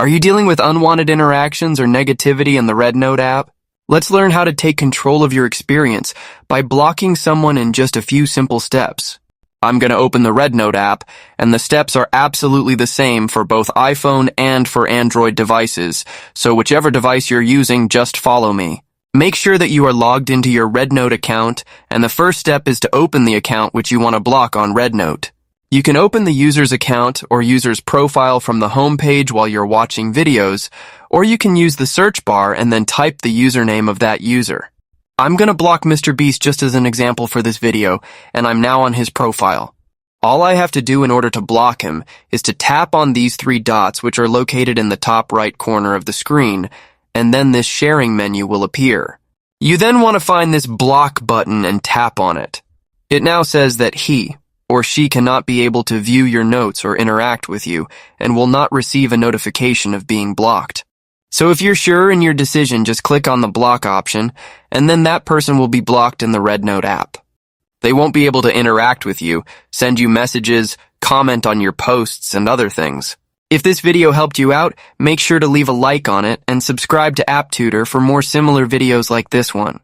Are you dealing with unwanted interactions or negativity in the RedNote app? Let's learn how to take control of your experience by blocking someone in just a few simple steps. I'm going to open the RedNote app, and the steps are absolutely the same for both iPhone and for Android devices, so whichever device you're using, just follow me. Make sure that you are logged into your RedNote account, and the first step is to open the account which you want to block on RedNote. You can open the user's account or user's profile from the home page while you're watching videos, or you can use the search bar and then type the username of that user. I'm going to block Mr. Beast just as an example for this video, and I'm now on his profile. All I have to do in order to block him is to tap on these three dots which are located in the top right corner of the screen, and then this sharing menu will appear. You then want to find this block button and tap on it. It now says that he or she cannot be able to view your notes or interact with you and will not receive a notification of being blocked. So if you're sure in your decision, just click on the block option, and then that person will be blocked in the RedNote app. They won't be able to interact with you, send you messages, comment on your posts, and other things. If this video helped you out, make sure to leave a like on it and subscribe to App Tutor for more similar videos like this one.